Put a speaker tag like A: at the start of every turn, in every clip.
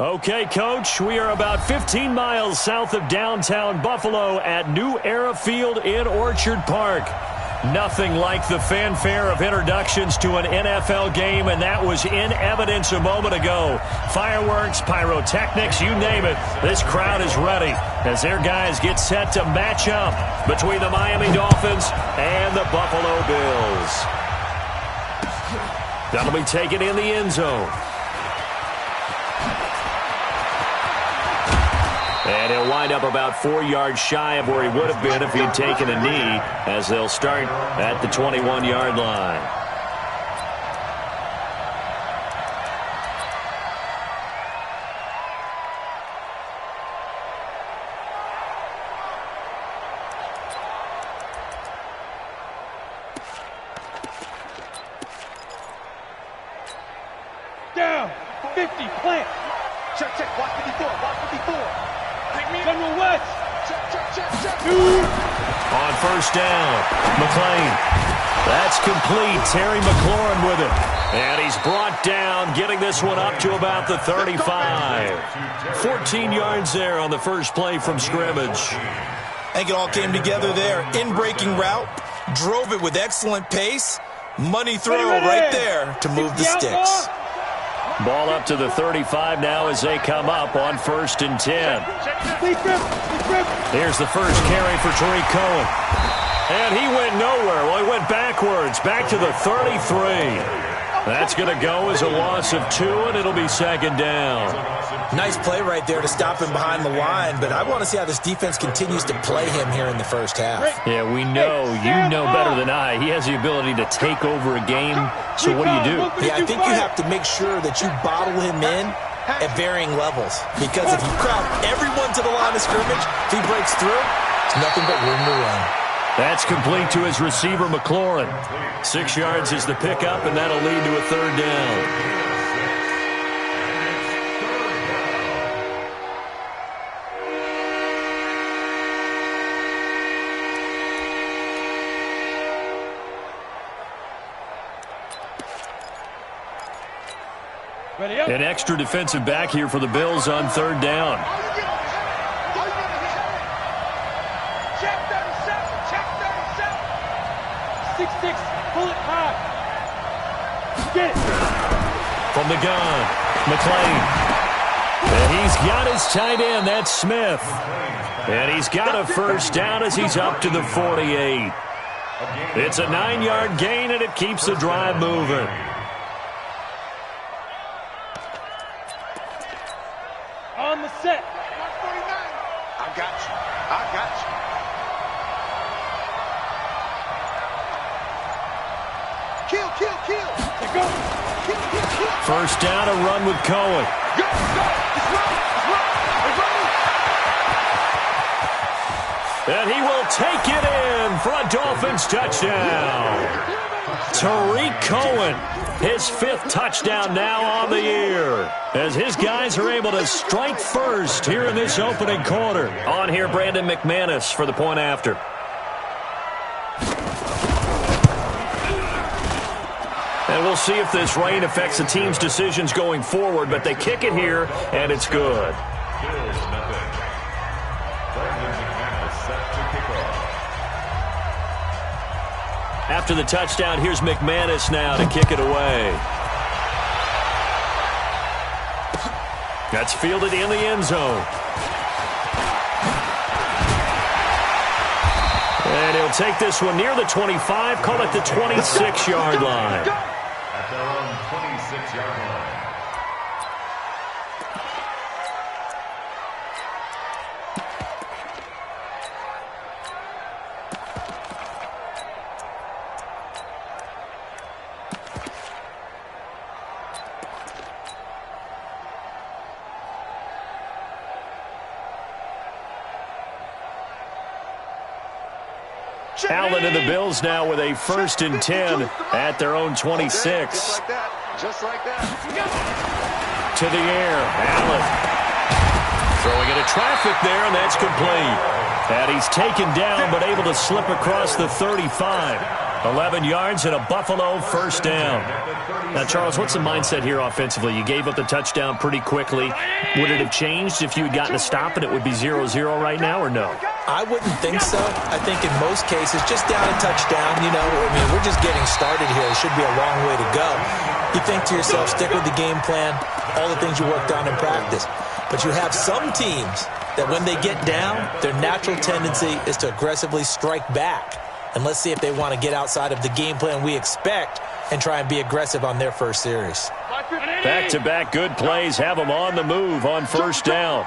A: Okay, Coach, we are about 15 miles south of downtown Buffalo at New Era Field in Orchard Park. Nothing like the fanfare of introductions to an NFL game, and that was in evidence a moment ago. Fireworks, pyrotechnics, you name it. This crowd is ready as their guys get set to match up between the Miami Dolphins and the Buffalo Bills. That'll be taken in the end zone. And he'll wind up about 4 yards shy of where he would have been if he'd taken a knee, as they'll start at the 21-yard line.
B: Down, 50, plant. Check, check, watch 54, watch 54. General West. Check.
A: On first down, McLean. That's complete. Terry McLaurin with it. And he's brought down, getting this one up to about the 35. 14 yards there on the first play from scrimmage.
C: I think it all came together there. In-breaking route, drove it with excellent pace. Money throw right there to move the sticks.
A: Ball up to the 35 now as they come up on 1st and 10. Here's the first carry for Tariq Cohen. And he went nowhere. Well, he went backwards, back to the 33. That's going to go as a loss of 2, and it'll be 2nd down.
C: Nice play right there to stop him behind the line, but I want to see how this defense continues to play him here in the first half.
A: Yeah, we know. You know better than I. He has the ability to take over a game, so what do?
C: Yeah, I think you have to make sure that you bottle him in at varying levels, because if you crowd everyone to the line of scrimmage, if he breaks through, it's nothing but room to run.
A: That's complete to his receiver, McLaurin. 6 yards is the pickup, and that'll lead to a 3rd down. An extra defensive back here for the Bills on 3rd down.
B: Check 37, check 37. 6-6, pull it high. Get it.
A: From the gun, McLean. And he's got his tight end, that's Smith. And he's got a first down as he's up to the 48. It's a 9-yard gain, and it keeps the drive moving.
B: On the set.
D: I got you. I got you. Kill, kill, kill.
B: Let's go.
D: Kill, kill, kill.
A: First down, a run with Cohen.
D: Go, go. It's running. It's running.
A: And he will take it in for a Dolphins touchdown. Tariq Cohen, his 5th touchdown now on the year, as his guys are able to strike first here in this opening quarter. On here, Brandon McManus for the point after. And we'll see if this rain affects the team's decisions going forward, but they kick it here, and it's good. After the touchdown, here's McManus now to kick it away. That's fielded in the end zone. And he'll take this one near the 25, call it the 26-yard line.
E: At their own 26-yard line.
A: Allen and the Bills now with a 1st and 10 at their own 26.
D: Just like that. Just like that.
A: To the air, Allen. Throwing into traffic there, and that's complete. And he's taken down, but able to slip across the 35. 11 yards and a Buffalo first down. Now, Charles, what's the mindset here offensively? You gave up the touchdown pretty quickly. Would it have changed if you had gotten a stop and it would be 0-0 right now, or no?
C: I wouldn't think so. I think in most cases, just down a touchdown, you know, I mean, we're just getting started here. It should be a long way to go. You think to yourself, stick with the game plan, all the things you worked on in practice. But you have some teams that when they get down, their natural tendency is to aggressively strike back. And let's see if they want to get outside of the game plan we expect and try and be aggressive on their first series.
A: Back-to-back good plays have them on the move on first down.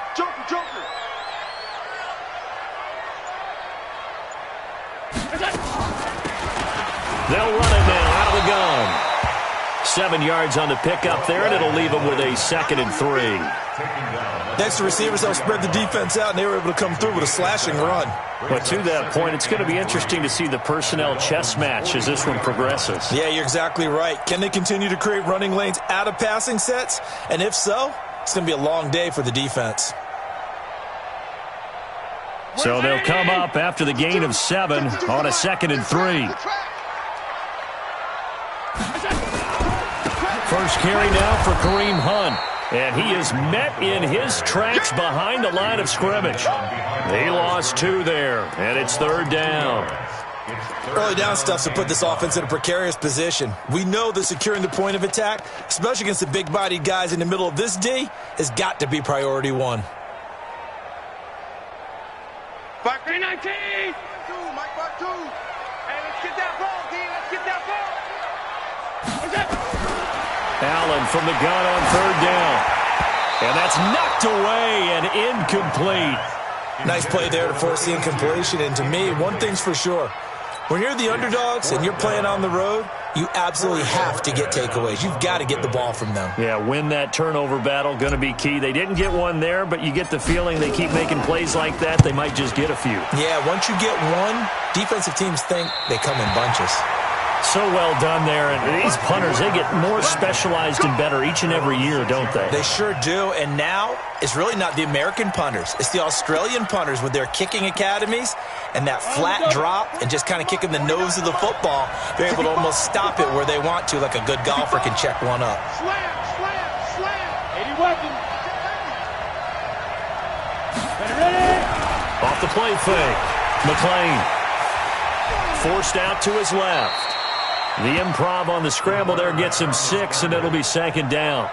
A: They'll run it now out of the gun. 7 yards on the pickup there, and it'll leave them with a 2nd and 3.
C: Next to receivers, they'll spread the defense out, and they were able to come through with a slashing run.
A: But to that point, it's going to be interesting to see the personnel chess match as this one progresses.
C: Yeah, you're exactly right. Can they continue to create running lanes out of passing sets? And if so, it's going to be a long day for the defense.
A: So they'll come up after the gain of 7 on a 2nd and 3. First carry now for Kareem Hunt. And he is met in his tracks behind the line of scrimmage. He lost 2 there, and it's 3rd down.
C: Early down stuff to put this offense in a precarious position. We know that securing the point of attack, especially against the big-bodied guys in the middle of this D, has got to be priority 1.
B: Back 319. Mike back 2. Hey, let's get that ball, D. Let's get that ball.
A: Allen from the gun on 3rd down. And that's knocked away and incomplete.
C: Nice play there to force the incompletion. And to me, one thing's for sure. When you're the underdogs and you're playing on the road, you absolutely have to get takeaways. You've got to get the ball from them.
A: Yeah, win that turnover battle, going to be key. They didn't get one there, but you get the feeling they keep making plays like that, they might just get a few.
C: Yeah, once you get one, defensive teams think they come in bunches.
A: So well done there. And these punters, they get more specialized and better each and every year, don't they?
C: They sure do. And now it's really not the American punters. It's the Australian punters with their kicking academies and that flat drop and just kind of kicking the nose of the football. They're able to almost stop it where they want to, like a good golfer can check one up.
B: Slam, slam, slam. 80 weapons. Ready?
A: Off the play fake. McLean forced out to his left. The improv on the scramble there gets him 6, and it'll be 2nd down.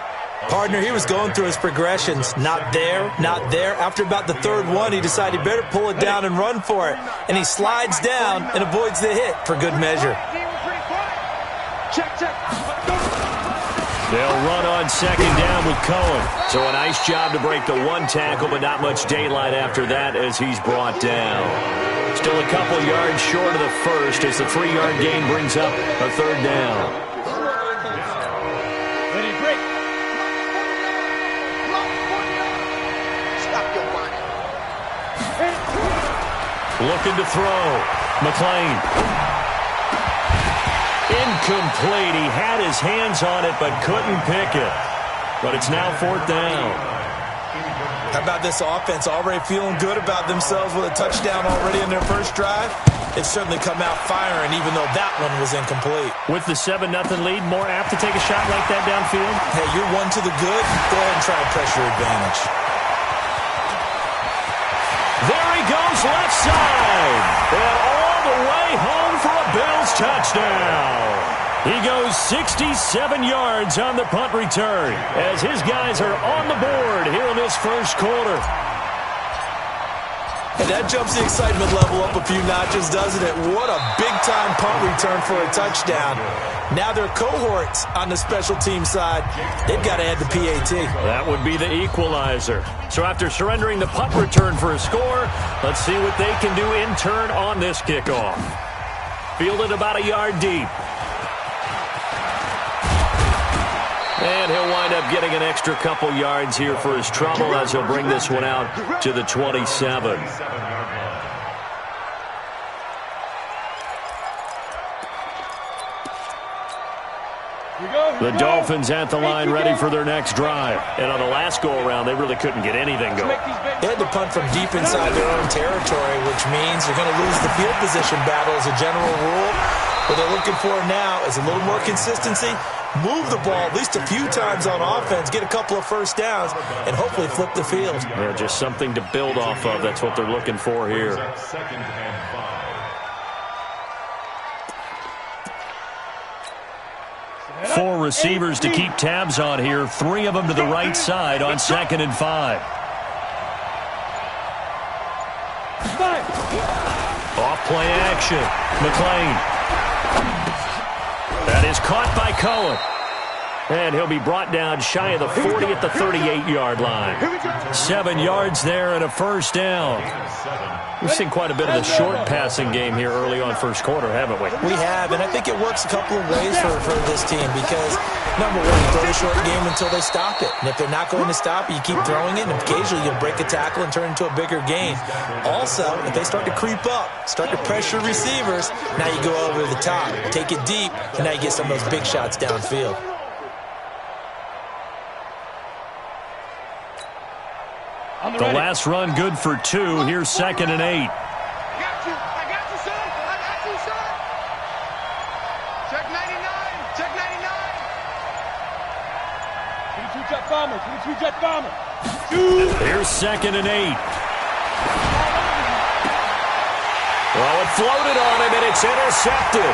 C: Partner, he was going through his progressions. Not there, not there. After about the 3rd one, he decided better pull it down and run for it. And he slides down and avoids the hit for good measure.
B: Check, check.
A: They'll run on 2nd down with Cohen. So a nice job to break the 1 tackle, but not much daylight after that as he's brought down. Still a couple yards short of the first as the 3-yard gain brings up a 3rd down.
B: Ready, break.
D: Stop your running.
A: Looking to throw. McLean. Incomplete. He had his hands on it but couldn't pick it. But it's now 4th down.
C: How about this offense already feeling good about themselves with a touchdown already in their first drive? They've certainly come out firing even though that one was incomplete.
A: With the 7-0 lead, more apt to take a shot like that downfield?
C: Hey, you're 1 to the good. Go ahead and try and press your advantage.
A: There he goes left side. And all the way home for a Bills touchdown. He goes 67 yards on the punt return as his guys are on the board here in this first quarter.
C: And that jumps the excitement level up a few notches, doesn't it? What a big-time punt return for a touchdown. Now their cohorts on the special team side, they've got to add the PAT.
A: That would be the equalizer. So after surrendering the punt return for a score, let's see what they can do in turn on this kickoff. Fielded about a yard deep. And he'll wind up getting an extra couple yards here for his trouble as he'll bring this one out to the 27. The Dolphins at the line ready for their next drive. And on the last go-around, they really couldn't get anything going.
C: They had to punt from deep inside their own territory, which means you're going to lose the field position battle as a general rule. What they're looking for now is a little more consistency, move the ball at least a few times on offense, get a couple of first downs, and hopefully flip the field.
A: Yeah, just something to build off of. That's what they're looking for here.
E: Second and 5.
A: 4 receivers to keep tabs on here. 3 of them to the right side on 2nd and 5. Off play action. McLean. That is caught by Cohen. And he'll be brought down shy of the 40 at the 38-yard line. 7 yards there and a first down. We've seen quite a bit of the short passing game here early on first quarter, haven't we?
C: We have, and I think it works a couple of ways for this team because, number one, you throw the short game until they stop it. And if they're not going to stop it, you keep throwing it, and occasionally you'll break a tackle and turn it into a bigger gain. Also, if they start to creep up, start to pressure receivers, now you go over the top, take it deep, and now you get some of those big shots downfield.
A: The last run good for 2. Here's 2nd and 8.
B: I got you, son. I got you, son. Check 99. Check 99. 22 jet bomber. 22 jet bomber.
A: Here's 2nd and 8. Well, it floated on him, and it's intercepted.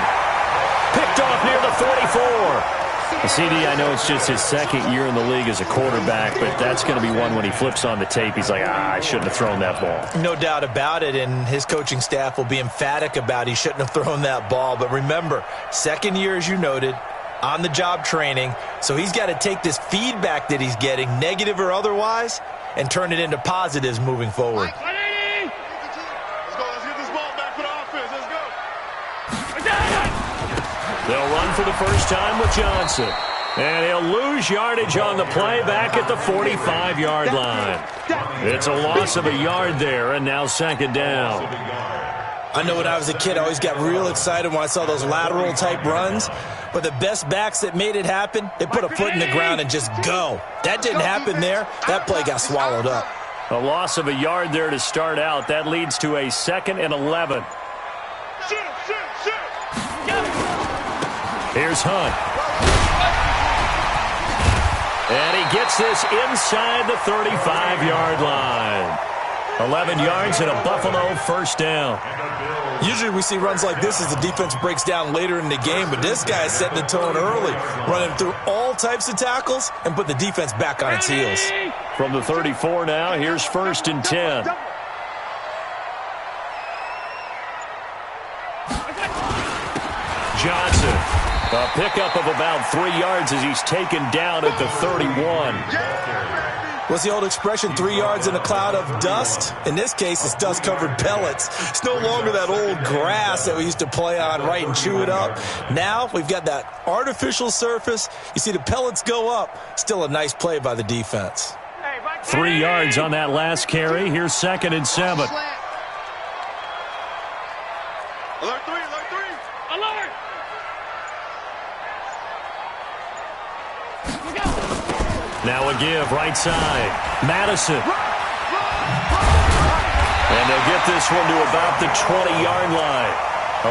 A: Picked off near the 44. CD, I know it's just his 2nd year in the league as a quarterback, but that's going to be one when he flips on the tape. He's like, I shouldn't have thrown that ball.
C: No doubt about it, and his coaching staff will be emphatic about he shouldn't have thrown that ball. But remember, 2nd year, as you noted, on-the-job training, so he's got to take this feedback that he's getting, negative or otherwise, and turn it into positives moving forward.
B: Let's go. Let's get this ball back for the offense. Let's go.
A: They'll run for the first time with Johnson. And he'll lose yardage on the play back at the 45-yard line. It's a loss of a yard there, and now 2nd down.
C: I know when I was a kid, I always got real excited when I saw those lateral-type runs. But the best backs that made it happen, they put a foot in the ground and just go. That didn't happen there. That play got swallowed up.
A: A loss of a yard there to start out. That leads to a 2nd and 11. Here's Hunt. And he gets this inside the 35-yard line. 11 yards and a Buffalo first down.
C: Usually we see runs like this as the defense breaks down later in the game, but this guy is setting the tone early, running through all types of tackles and put the defense back on its heels.
A: From the 34 now, here's 1st and 10. Johnson, a pickup of about 3 yards as he's taken down at the 31.
C: What's the old expression, 3 yards in a cloud of dust? In this case, it's dust-covered pellets. It's no longer that old grass that we used to play on, right, and chew it up. Now we've got that artificial surface. You see the pellets go up. Still a nice play by the defense.
A: 3 yards on that last carry. Here's 2nd and 7.
B: Alert 3, alert 3. Alert!
A: Now a give, right side. Madison. And they'll get this one to about the 20-yard line.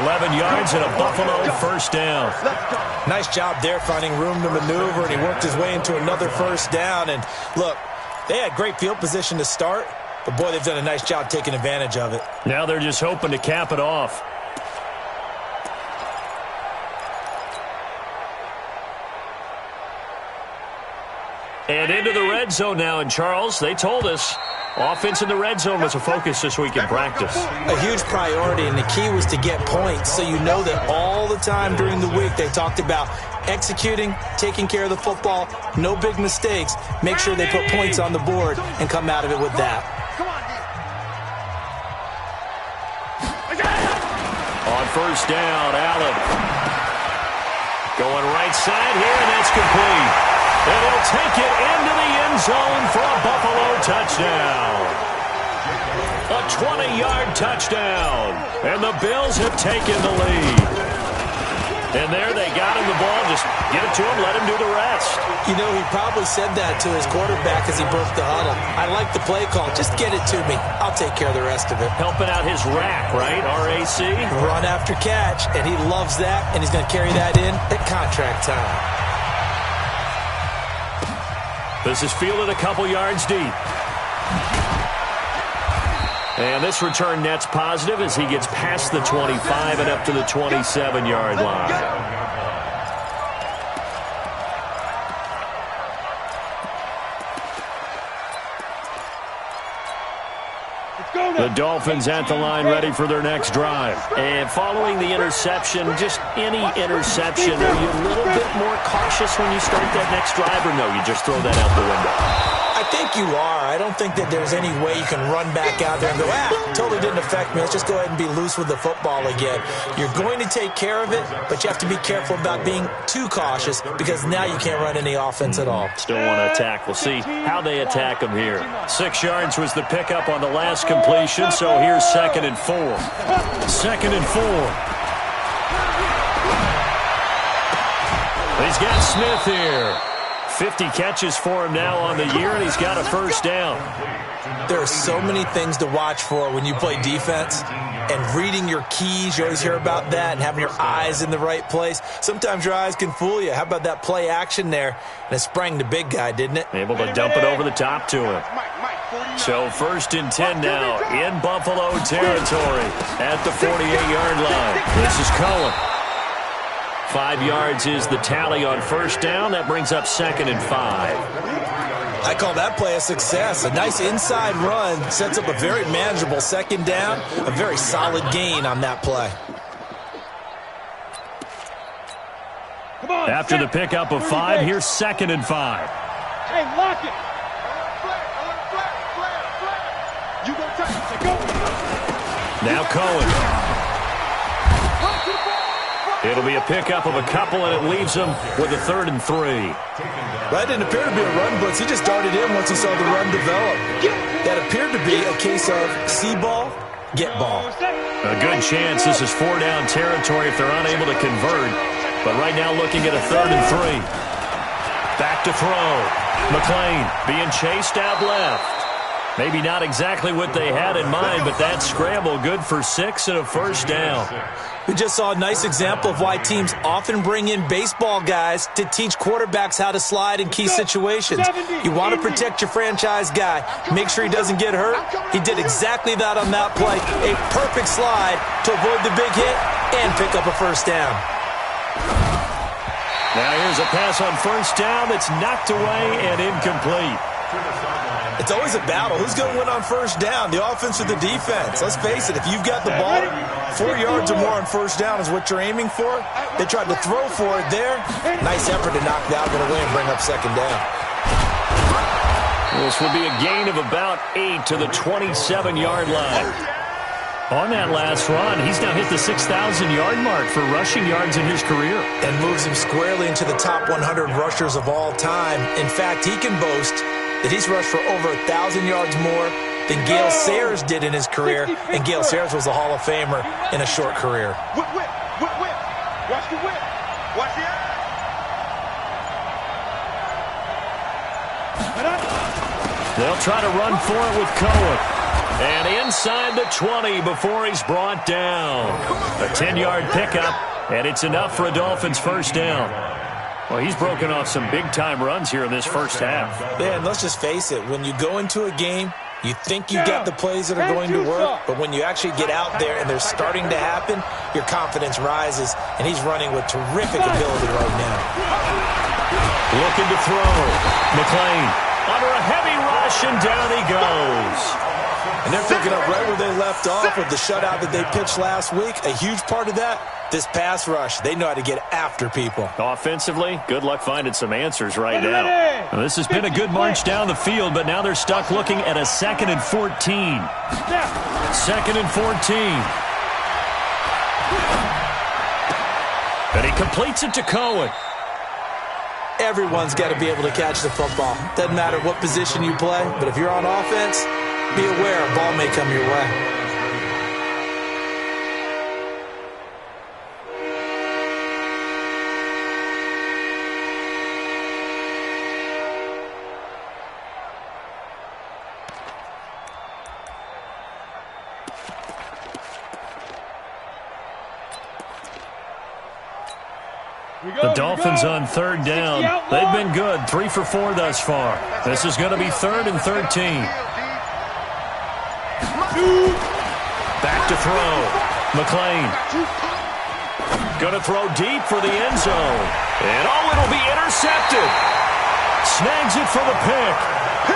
A: 11 yards and a Buffalo first down.
C: Nice job there finding room to maneuver, and he worked his way into another first down. And look, they had great field position to start, but boy, they've done a nice job taking advantage of it.
A: Now they're just hoping to cap it off. And into the red zone now. And Charles, they told us offense in the red zone was a focus this week in practice.
C: A huge priority, and the key was to get points. So you know that all the time during the week they talked about executing, taking care of the football, no big mistakes. Make sure they put points on the board and come out of it with that.
A: On first down, Allen. Going right side here, and that's complete. And he'll take it into the end zone for a Buffalo touchdown. A 20-yard touchdown. And the Bills have taken the lead. And there they got him the ball. Just give it to him, let him do the rest.
C: You know, he probably said that to his quarterback as he broke the huddle. I like the play call. Just get it to me. I'll take care of the rest of it.
A: Helping out his rack, right? RAC?
C: Run after catch, and he loves that, and he's going to carry that in at contract time.
A: This is fielded a couple yards deep. And this return net's positive as he gets past the 25 and up to the 27-yard line. The Dolphins at the line ready for their next drive. And following the interception, just any interception, are you a little bit more cautious when you start that next drive, or no, you just throw that out the window?
C: I think you are. I don't think that there's any way you can run back out there and go, totally didn't affect me. Let's just go ahead and be loose with the football again. You're going to take care of it, but you have to be careful about being too cautious because now you can't run any offense at all.
A: Still want to attack. We'll see how they attack him here. 6 yards was the pickup on the last completion, so here's 2nd and 4. 2nd and 4. He's got Smith here. 50 catches for him now on the year, and he's got a first down.
C: There are so many things to watch for when you play defense, and reading your keys, you always hear about that, and having your eyes in the right place. Sometimes your eyes can fool you. How about that play action there? And it sprang the big guy, didn't it?
A: Able to dump it over the top to him. So 1st and 10 now in Buffalo territory at the 48-yard line. This is Cohen. 5 yards is the tally on first down. That brings up 2nd and 5.
C: I call that play a success. A nice inside run sets up a very manageable 2nd down. A very solid gain on that play.
A: After the pickup of 5, here's 2nd and 5.
B: Hey, lock it. You go touch it. Go.
A: Now Cohen. It'll be a pickup of a couple, and it leaves him with a 3rd and 3.
C: That didn't appear to be a run blitz. He just darted in once he saw the run develop. That appeared to be a case of see ball, get ball.
A: A good chance this is 4-down territory if they're unable to convert. But right now looking at a 3rd and 3. Back to throw. McLean being chased out left. Maybe not exactly what they had in mind, but that scramble good for 6 and a first down.
C: We just saw a nice example of why teams often bring in baseball guys to teach quarterbacks how to slide in key situations. You want to protect your franchise guy. Make sure he doesn't get hurt. He did exactly that on that play. A perfect slide to avoid the big hit and pick up a first down.
A: Now here's a pass on first down that's knocked away and incomplete.
C: It's always a battle. Who's going to win on first down, the offense or the defense? Let's face it, if you've got the ball, 4 yards or more on first down is what you're aiming for. They tried to throw for it there. Nice effort to knock that one away and bring up 2nd down.
A: This will be a gain of about 8 to the 27-yard line. On that last run, he's now hit the 6,000-yard mark for rushing yards in his career.
C: And moves him squarely into the top 100 rushers of all time. In fact, he can boast that he's rushed for over 1,000 yards more than Gale Sayers did in his career, and Gale Sayers was a Hall of Famer in a short career.
B: Whip, whip, whip, whip. Watch the whip. Watch the eye.
A: They'll try to run for it with Cohen. And inside the 20 before he's brought down. A 10-yard pickup, and it's enough for a Dolphins first down. Well, he's broken off some big-time runs here in this first half.
C: Yeah, and let's just face it. When you go into a game, you think you got the plays that are going to work, but when you actually get out there and they're starting to happen, your confidence rises, and he's running with terrific ability right now.
A: Looking to throw. McLean under a heavy rush, and down he goes.
C: And they're picking up right where they left off with the shutout that they pitched last week. A huge part of that, this pass rush. They know how to get after people.
A: Offensively, good luck finding some answers right now. Well, this has been a good march down the field, but now they're stuck looking at a 2nd and 14. 2nd and 14. And he completes it to Cohen.
C: Everyone's got to be able to catch the football. Doesn't matter what position you play, but if you're on offense, be aware a ball may come your way.
A: The Dolphins on third down. They've been good, 3 for 4 thus far. This is going to be 3rd and 13. Back to throw. McLean. Going to throw deep for the end zone. And it'll be intercepted. Snags it for the pick.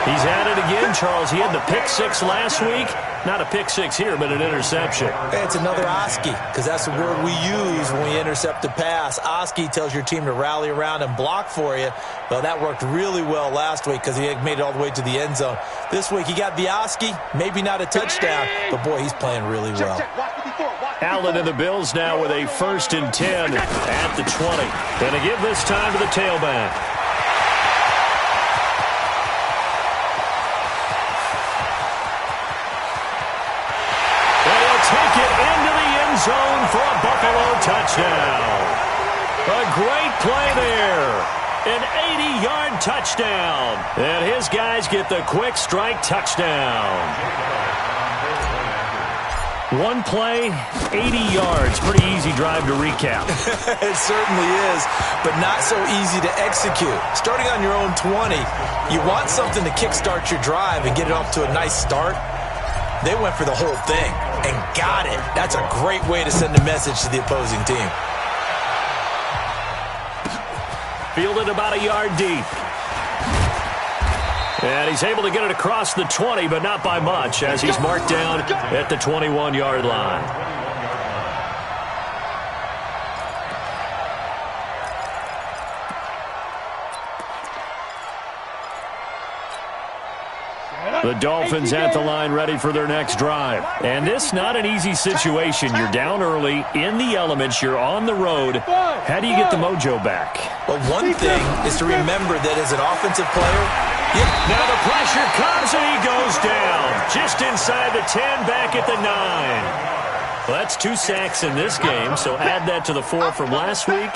A: He's at it again, Charles. He had the pick 6 last week. Not a pick 6 here, but an interception.
C: It's another Oski, because that's the word we use when we intercept a pass. Oski tells your team to rally around and block for you. Well, that worked really well last week because he had made it all the way to the end zone. This week he got the Oski, maybe not a touchdown, but boy, he's playing really well.
A: Allen and the Bills now with a 1st and 10 at the 20. Going to give this time to the tailback. Take it into the end zone for a Buffalo touchdown. A great play there. An 80-yard touchdown. And his guys get the quick strike touchdown. One play, 80 yards. Pretty easy drive to recap.
C: It certainly is, but not so easy to execute. Starting on your own 20, you want something to kickstart your drive and get it off to a nice start. They went for the whole thing and got it. That's a great way to send a message to the opposing team.
A: Fielded about a yard deep. And he's able to get it across the 20, but not by much, as he's marked down at the 21-yard line. The Dolphins at the line ready for their next drive. And this not an easy situation. You're down early, in the elements, you're on the road. How do you get the mojo back?
C: Well, one thing is to remember that as an offensive player,
A: now the pressure comes and he goes down. Just inside the 10, back at the 9. Well, that's 2 sacks in this game, so add that to the 4 from last week.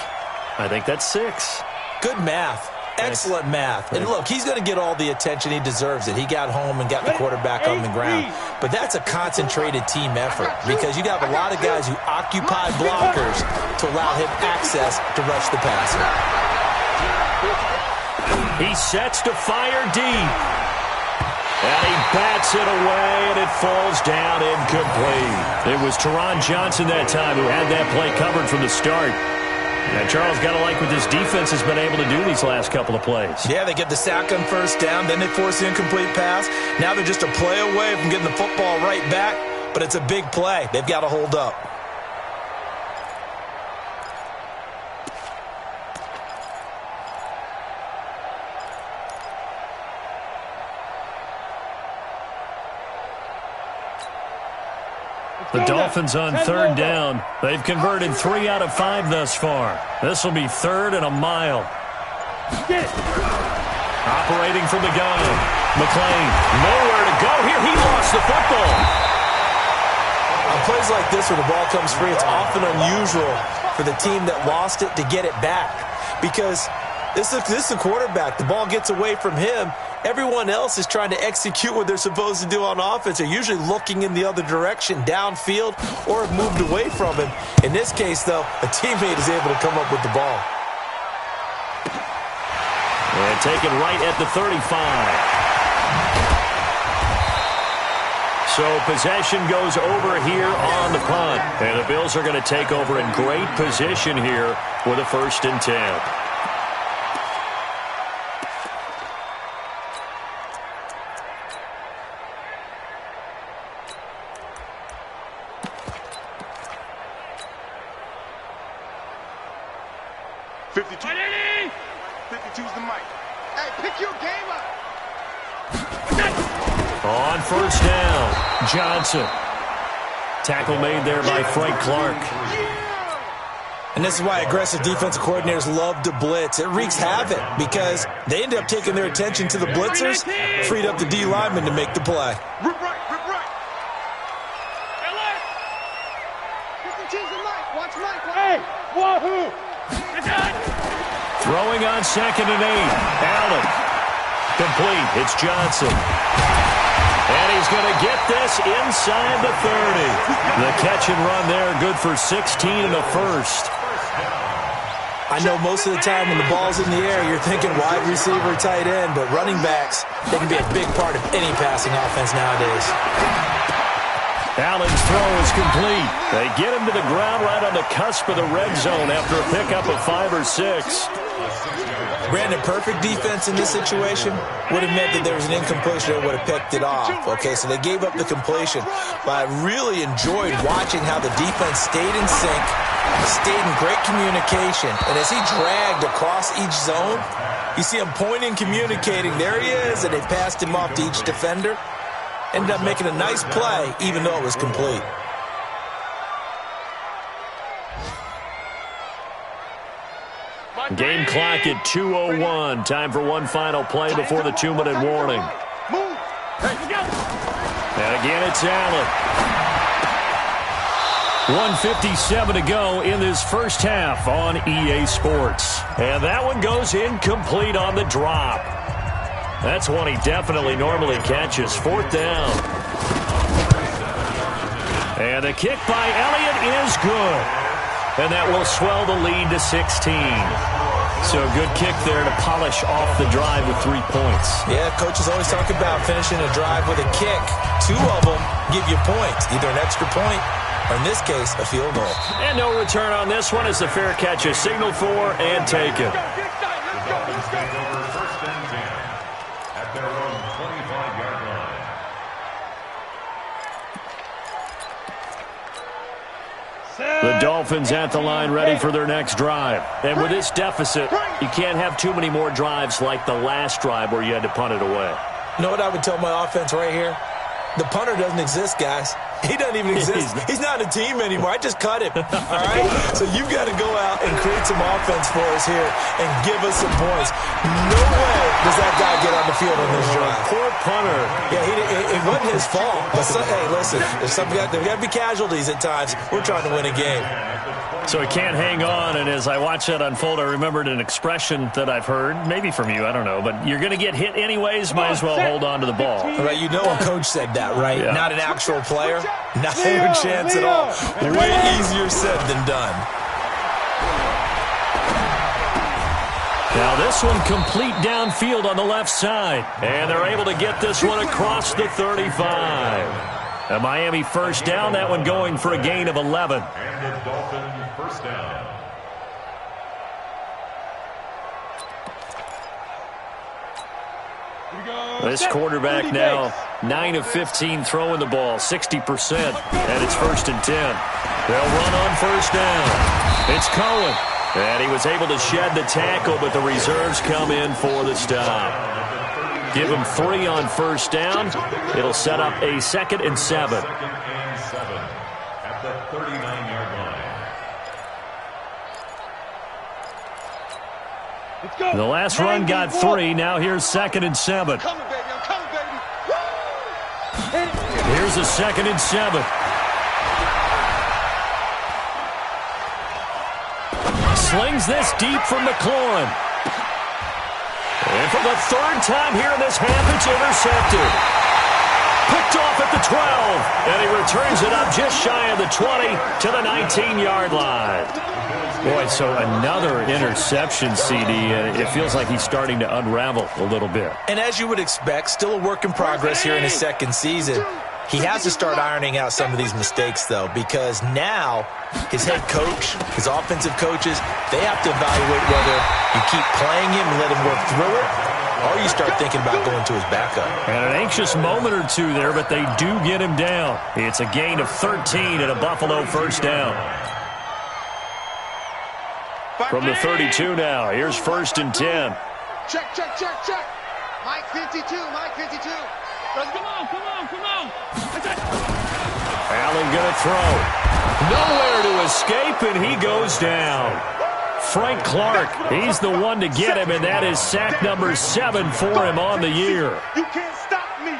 A: I think that's 6.
C: Good math. Excellent math. And look, he's going to get all the attention. He deserves it. He got home and got the quarterback on the ground. But that's a concentrated team effort because you got a lot of guys who occupy blockers to allow him access to rush the passer.
A: He sets to fire deep. And he bats it away, and it falls down incomplete. It was Teron Johnson that time who had that play covered from the start. And Charles, got to like what this defense has been able to do these last couple of plays.
C: Yeah, they get the sack on 1st down, then they force the incomplete pass. Now they're just a play away from getting the football right back, but it's a big play. They've got to hold up.
A: The Dolphins on 3rd down. They've converted 3 out of 5 thus far. This will be 3rd and a mile. Operating from the gun. McLean, nowhere to go here. He lost the football.
C: On plays like this where the ball comes free, it's often unusual for the team that lost it to get it back. Because this is the quarterback. The ball gets away from him. Everyone else is trying to execute what they're supposed to do on offense. They're usually looking in the other direction, downfield, or have moved away from him. In this case, though, a teammate is able to come up with the ball.
A: And taken right at the 35. So possession goes over here on the punt. And the Bills are going to take over in great position here with a 1st and 10. On 1st down, Johnson. Tackle made there by Frank Clark.
C: And this is why aggressive defensive coordinators love to blitz. It wreaks havoc because they end up taking their attention to the blitzers, freed up the D lineman to make the play.
B: Rip right. Watch Mike. Hey, wahoo!
A: Throwing on 2nd and 8. Allen. Complete. It's Johnson. And he's going to get this inside the 30. The catch and run there, good for 16 and a 1st.
C: I know most of the time when the ball's in the air, you're thinking wide receiver, tight end, but running backs, they can be a big part of any passing offense nowadays.
A: Allen's throw is complete. They get him to the ground right on the cusp of the red zone after a pickup of 5 or 6.
C: Brandon, perfect defense in this situation would have meant that there was an incompletion that would have picked it off. Okay, so they gave up the completion. But I really enjoyed watching how the defense stayed in sync, stayed in great communication. And as he dragged across each zone, you see him pointing, communicating. There he is, and they passed him off to each defender. Ended up making a nice play, even though it was complete.
A: Game clock at 2:01. Time for one final play before the 2-minute warning. And again, it's Allen. 1:57 to go in this first half on EA Sports. And that one goes incomplete on the drop. That's one he definitely normally catches. 4th down. And the kick by Elliott is good. And that will swell the lead to 16. So a good kick there to polish off the drive with 3 points.
C: Yeah, coaches always talk about finishing a drive with a kick. 2 of them give you points, either an extra point or, in this case, a field goal.
A: And no return on this one as the fair catch is signaled for and taken.
E: At their own 25-yard line.
A: The Dolphins at the line ready for their next drive. And with this deficit, you can't have too many more drives like the last drive where you had to punt it away.
C: You know what I would tell my offense right here? The punter doesn't exist, guys. He doesn't even exist. He's not a team anymore. I just cut him. All right? So you've got to go out and create some offense for us here and give us some points. No way does that guy get on the field on this drive.
A: Poor punter.
C: Yeah, it wasn't his fault. But hey, listen, there's got to be casualties at times. We're trying to win a game.
A: So he can't hang on, and as I watched that unfold, I remembered an expression that I've heard, maybe from you, I don't know, but you're going to get hit anyways, might as well hold on to the ball.
C: Right, you know a coach said that, right? Yeah. Not an actual player. Not a chance at all. Way easier said than done.
A: Now this one complete downfield on the left side, and they're able to get this one across the 35. A Miami first down, that one going for a gain of 11.
E: And the Dolphins first down.
A: This quarterback now 9 of 15 throwing the ball, 60%, and it's 1st and 10. They'll run on first down. It's Cohen, and he was able to shed the tackle, but the reserves come in for the stop. Give him 3 on first down. It'll set up a 2nd and 7.
E: 2nd and 7 at the 39-yard line.
A: The last run got 3. Now here's 2nd and 7.
B: I'm coming, baby. I'm coming, baby.
A: Here's a 2nd and 7. Slings this deep from McLaurin. And for the 3rd time here in this half, it's intercepted. Picked off at the 12. And he returns it up just shy of the 20 to the 19-yard line. Boy, so another interception, CD. It feels like he's starting to unravel a little bit.
C: And as you would expect, still a work in progress here in his 2nd season. He has to start ironing out some of these mistakes, though, because now his head coach, his offensive coaches, they have to evaluate whether you keep playing him and let him work through it, or you start thinking about going to his backup.
A: And an anxious moment or two there, but they do get him down. It's a gain of 13 and a Buffalo first down. From the 32 now, here's 1st and 10.
D: Check. Mike 52, Mike 52.
B: Come on.
A: Allen going to throw. Nowhere to escape, and he goes down. Frank Clark, he's the one to get him, and that is sack number 7 for him on the year.
B: You can't stop me.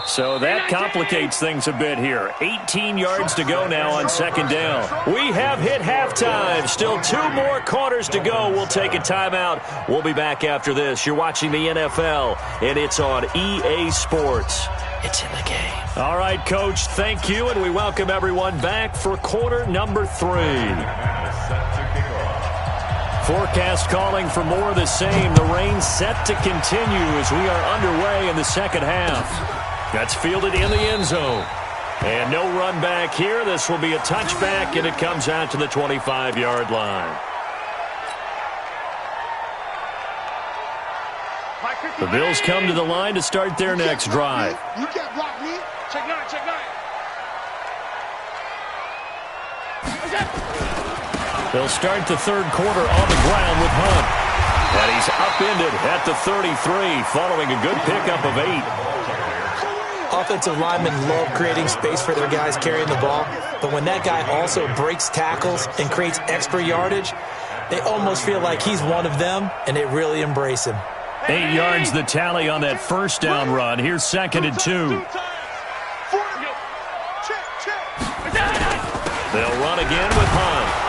A: So that complicates things a bit here. 18 yards to go now on 2nd down. We have hit halftime. Still 2 more quarters to go. We'll take a timeout. We'll be back after this. You're watching the NFL, and it's on EA Sports. It's in the game. All right, Coach, thank you, and we welcome everyone back for quarter number 3. Forecast calling for more of the same. The rain set to continue as we are underway in the second half. That's fielded in the end zone. And no run back here. This will be a touchback, and it comes out to the 25-yard line. The Bills come to the line to start their next drive.
D: You can't block me.
B: Check nine, check nine.
A: They'll start the third quarter on the ground with Hunt. And he's upended at the 33, following a good pickup of 8.
C: Offensive linemen love creating space for their guys carrying the ball, but when that guy also breaks tackles and creates extra yardage, they almost feel like he's one of them, and they really embrace him.
A: 8 yards the tally on that first down run. Here's 2nd and 2. They'll run again with Hunt.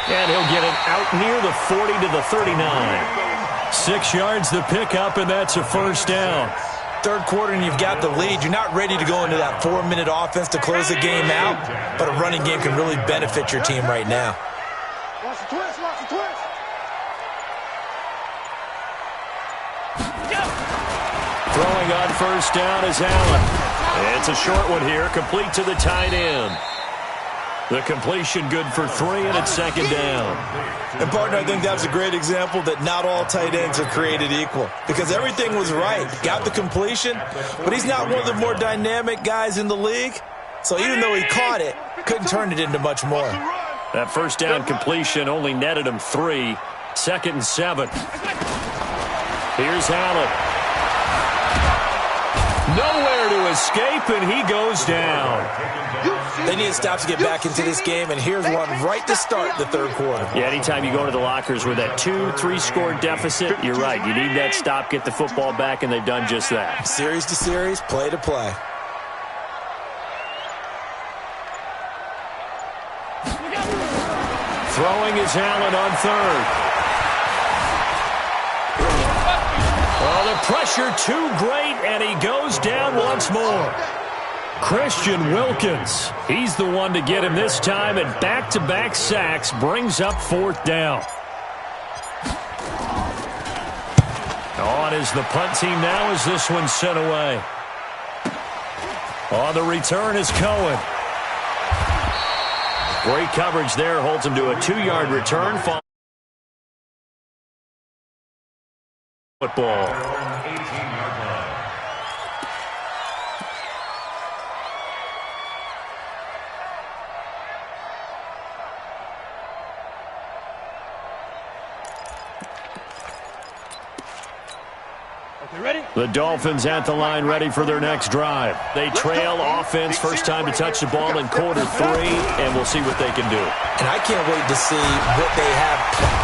A: And he'll get it out near the 40 to the 39. 6 yards the pickup, and that's a first down.
C: Third quarter and you've got the lead. You're not ready to go into that 4-minute offense to close the game out, but a running game can really benefit your team right now.
D: Watch the twist, watch the twist.
A: Throwing on first down is Allen. It's a short one here, complete to the tight end. The completion good for 3, and it's 2nd down.
C: And, partner, I think that's a great example that not all tight ends are created equal, because everything was right. Got the completion, but he's not one of the more dynamic guys in the league. So even though he caught it, couldn't turn it into much more.
A: That first down completion only netted him 3. 2nd and 7. Here's Allen. Nowhere to escape, and he goes down.
C: They need a stop to get back into this game, and here's one right to start the third quarter.
A: Yeah, anytime you go to the lockers with that 2-3 score deficit, you're right. You need that stop, get the football back, and they've done just that.
C: Series to series, play to play.
A: Throwing is Allen on third. Oh, the pressure too great, and he goes down once more. Christian Wilkins, he's the one to get him this time, and back-to-back sacks brings up 4th down. On is the punt team now as this one's sent away. On the return is Cohen. Great coverage there, holds him to a 2-yard return. Football. The Dolphins at the line ready for their next drive. They trail offense, first time to touch the ball in quarter 3, and we'll see what they can do.
C: And I can't wait to see what they have.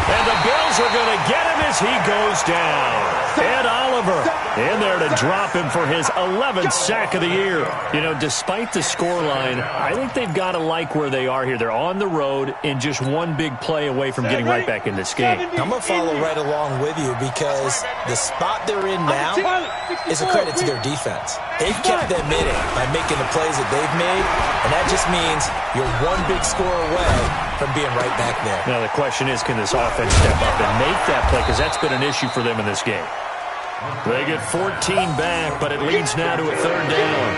A: And the Bills are going to get him as he goes down. Ed Oliver in there to drop him for his 11th sack of the year. You know, despite the scoreline, I think they've got to like where they are here. They're on the road and just one big play away from getting right back in this game.
C: I'm going to follow right along with you because the spot they're in now is a credit to their defense. They've kept them in it by making the plays that they've made, and that just means you're one big score away from being right back there.
A: Now the question is, can this offense step up and make that play, because that's been an issue for them in this game. They get 14 back, but it leads now to a 3rd down.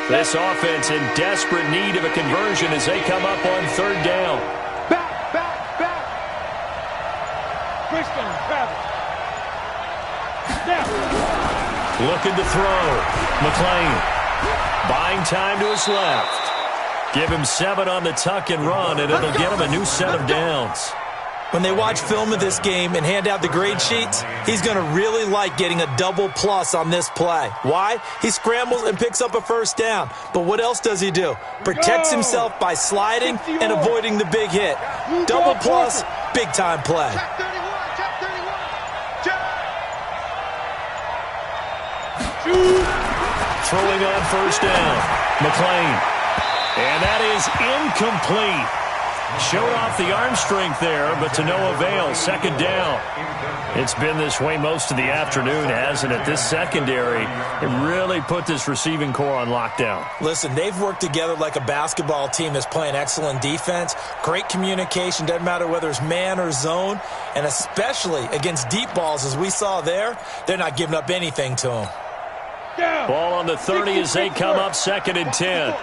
A: This offense in desperate need of a conversion as they come up on 3rd down.
B: Back, back, back. Christian, Travis. Now.
A: Looking to throw. McLean buying time to his left. Give him 7 on the tuck and run, and it'll get him a new set of downs.
C: When they watch film of this game and hand out the grade sheets, he's going to really like getting a double plus on this play. Why? He scrambles and picks up a first down. But what else does he do? Protects himself by sliding and avoiding the big hit. Double plus, big-time play.
A: Throwing on first down. McLean. And that is incomplete. Showed off the arm strength there, but to no avail. Second down. It's been this way most of the afternoon, hasn't it? This secondary, it really put this receiving core on lockdown.
C: Listen, they've worked together like a basketball team that's playing excellent defense. Great communication, doesn't matter whether it's man or zone. And especially against deep balls, as we saw there, they're not giving up anything to them.
A: Ball on the 30 as they come up 2nd and 10.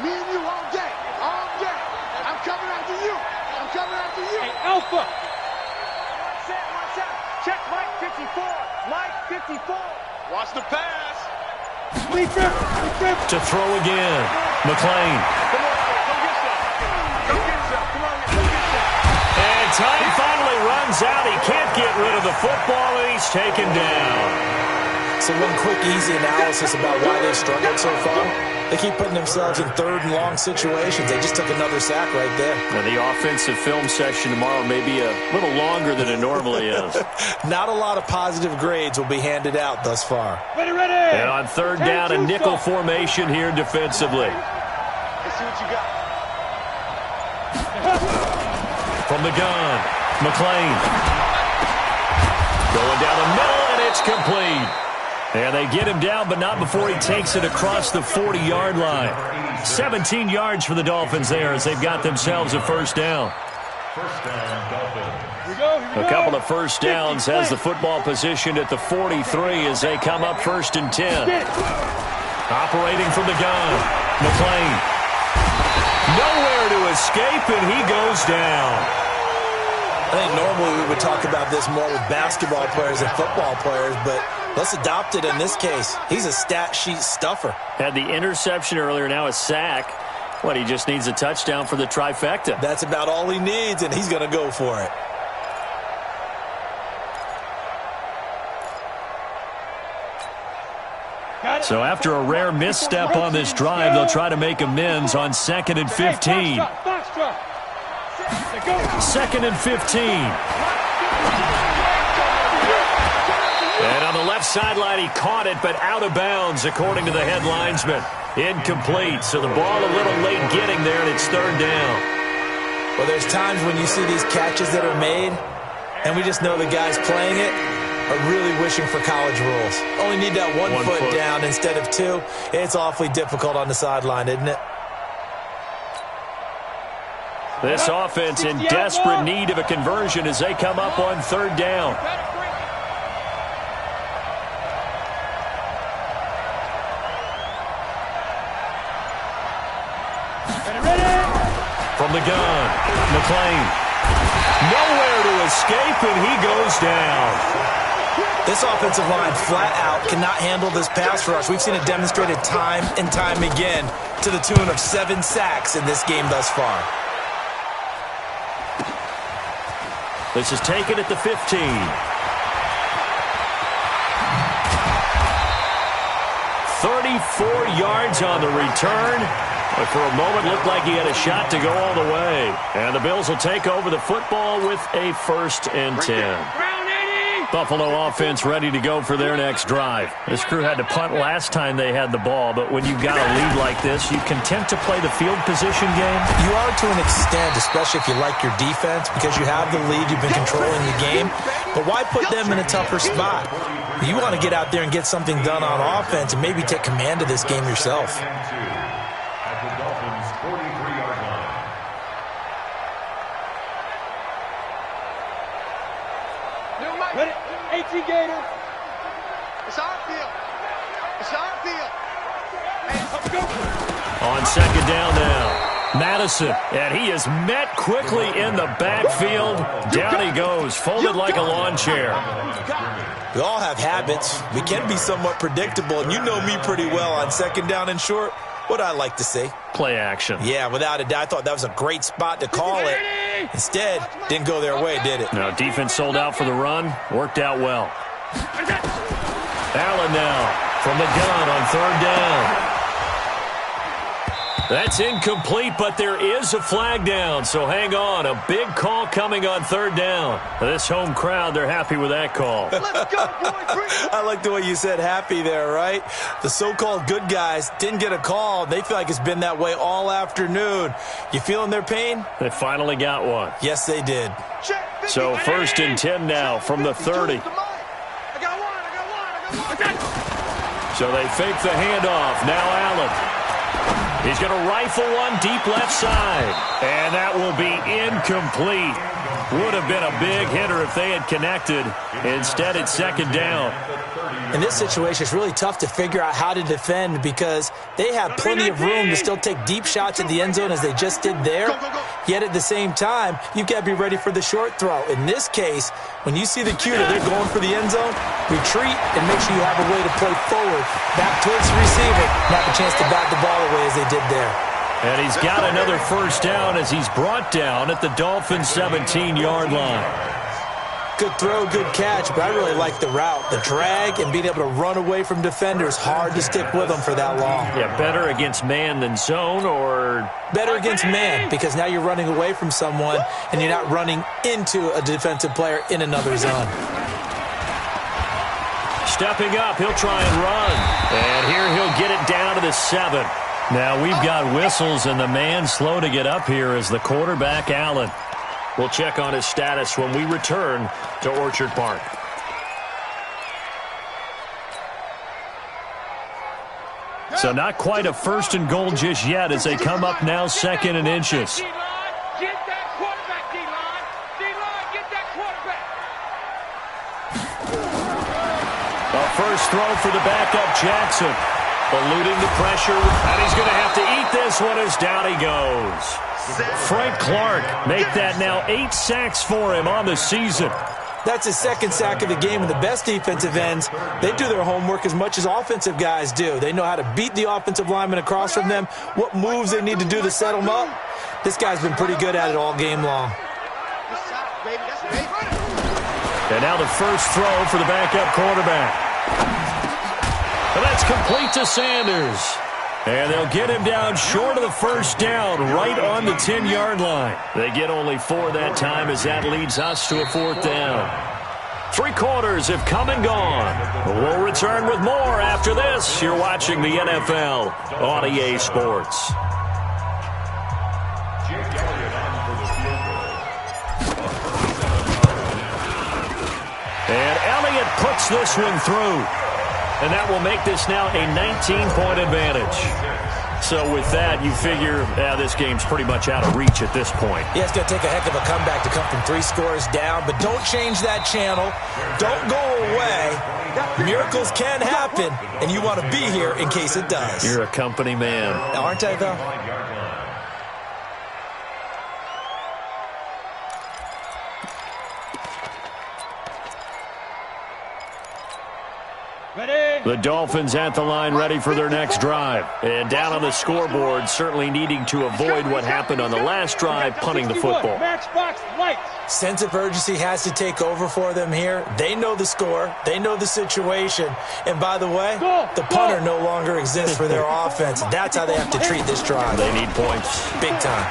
D: Me and you all day. All day. I'm coming after you. I'm coming after you.
B: Hey, Alpha.
D: One set. Check Mike 54. Mike 54. Watch the pass.
B: Clean grip.
A: To throw again. McClain.
D: Come on, go get some. Go get some. Come on, go get some.
A: And time finally runs out. He can't get rid of the football, and he's taken down.
C: So one quick, easy analysis about why they've struggled so far. They keep putting themselves in 3rd and long situations. They just took another sack right there.
A: Now, the offensive film session tomorrow may be a little longer than it normally is.
C: Not a lot of positive grades will be handed out thus far.
B: Ready.
A: And on 3rd down, a nickel formation here defensively.
D: Let's see what you got.
A: From the gun, McClain. Going down the middle, and it's complete. And they get him down, but not before he takes it across the 40-yard line. 17 yards for the Dolphins there as they've got themselves a first down.
E: First down, Dolphins.
B: Here we go.
A: A couple of first downs has the football positioned at the 43 as they come up 1st and 10. Operating from the gun, McClain. Nowhere to escape, and he goes down.
C: I think normally we would talk about this more with basketball players and football players, but let's adopt it in this case. He's a stat sheet stuffer.
A: Had the interception earlier, now a sack. What, he just needs a touchdown for the trifecta.
C: That's about all he needs, and he's going to go for it.
A: So after a rare misstep on this drive, they'll try to make amends on 2nd and 15. 2nd and 15. And on the left sideline, he caught it, but out of bounds, according to the head linesman. Incomplete. So the ball a little late getting there, and it's 3rd down.
C: Well, there's times when you see these catches that are made, and we just know the guys playing it are really wishing for college rules. Only need that one foot down instead of 2. It's awfully difficult on the sideline, isn't it?
A: This offense in desperate need of a conversion as they come up on 3rd down. From the gun, McClain. Nowhere to escape, and he goes down.
C: This offensive line flat out cannot handle this pass rush. We've seen it demonstrated time and time again to the tune of 7 sacks in this game thus far.
A: This is taken at the 15. 34 yards on the return. But for a moment, looked like he had a shot to go all the way. And the Bills will take over the football with a 1st and 10. Buffalo offense ready to go for their next drive. This crew had to punt last time they had the ball, but when you've got a lead like this, you content to play the field position game?
C: You are to an extent, especially if you like your defense, because you have the lead, you've been controlling the game. But why put them in a tougher spot? You want to get out there and get something done on offense and maybe take command of this game yourself.
E: At the Dolphins' 43-yard line.
B: Ready? 18 Gator.
D: It's our field. It's our field.
B: Let's go.
A: On 2nd down now, Madison, and he is met quickly in the backfield. Down he goes, folded like a lawn chair.
C: We all have habits. We can be somewhat predictable, and you know me pretty well on 2nd down and short. What I like to see.
A: Play action.
C: Yeah, without a doubt, I thought that was a great spot to call it. Instead, didn't go their way, did it?
A: No, defense sold out for the run. Worked out well. Allen now from the gun on 3rd down. That's incomplete, but there is a flag down, so hang on. A big call coming on third down. This home crowd, they're happy with that call.
D: Let's go, boys.
C: I like the way you said happy there, right? The so-called good guys didn't get a call. They feel like it's been that way all afternoon. You feeling their pain?
A: They finally got one.
C: Yes, they did.
A: So 1st and 10 now from the 30.
D: I got one.
A: So they fake the handoff. Now Allen. He's going to rifle one deep left side. And that will be incomplete. Would have been a big hitter if they had connected. Instead, it's 2nd down.
C: In this situation, it's really tough to figure out how to defend because they have plenty of room to still take deep shots at the end zone as they just did there. Yet at the same time, you've got to be ready for the short throw. In this case, when you see the cue that they're going for the end zone, retreat and make sure you have a way to play forward, back towards the receiver, and have a chance to bat the ball away as they did there.
A: And he's got another 1st down as he's brought down at the Dolphins' 17-yard line.
C: Good throw, good catch, but I really like the route. The drag and being able to run away from defenders, hard to stick with them for that long.
A: Yeah, better against man than zone, or?
C: Better against man, because now you're running away from someone and you're not running into a defensive player in another zone.
A: Stepping up, he'll try and run. And here he'll get it down to the 7. Now we've got whistles, and the man slow to get up here is the quarterback, Allen. We'll check on his status when we return to Orchard Park. So not quite a 1st and goal just yet as they come up now 2nd and inches.
D: D-line, get that quarterback, D-line. D-line, get that quarterback.
A: A first throw for the backup, Jackson. Eluding the pressure, and he's going to have to eat this one as down he goes. Frank Clark make that now 8 sacks for him on the season.
C: That's his 2nd sack of the game, and the best defensive ends, they do their homework as much as offensive guys do. They know how to beat the offensive lineman across from them, what moves they need to do to set them up. This guy's been pretty good at it all game long.
A: And now the first throw for the backup quarterback. And that's complete to Sanders. And they'll get him down short of the 1st down, right on the 10-yard line. They get only 4 that time as that leads us to a 4th down. 3 quarters have come and gone. We'll return with more after this. You're watching the NFL on EA Sports. And Elliott puts this one through. And that will make this now a 19-point advantage. So with that, you figure this game's pretty much out of reach at this point.
C: Yeah, it's going to take a heck of a comeback to come from 3 scores down, but don't change that channel. Don't go away. Miracles can happen, and you want to be here in case it does.
A: You're a company man.
C: Aren't I, though?
A: The Dolphins at the line ready for their next drive. And down on the scoreboard, certainly needing to avoid what happened on the last drive, punting the football.
C: Sense of urgency has to take over for them here. They know the score. They know the situation. And by the way, the punter no longer exists for their offense. That's how they have to treat this drive.
A: They need points.
C: Big time.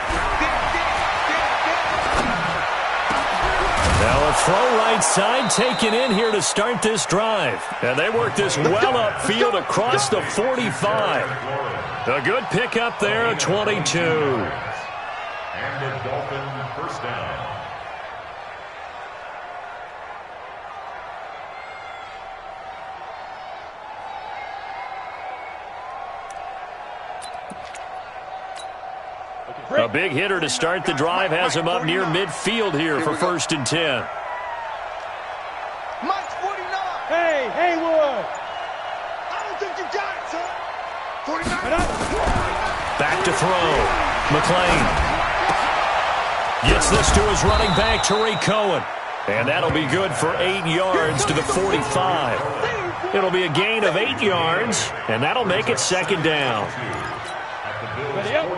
A: Now a throw right side taken in here to start this drive. And they work this well upfield across the 45. A good pickup there at 22.
E: And the Dolphin 1st down.
A: A big hitter to start the drive has him up near midfield here for 1st and 10.
D: Mike's 49.
B: Hey, Haywood.
D: I don't think you got it, son. 49.
A: Back to throw. McClain gets this to his running back, Tariq Cohen. And that'll be good for 8 yards to the 45. It'll be a gain of 8 yards, and that'll make it 2nd down.
B: Ready up.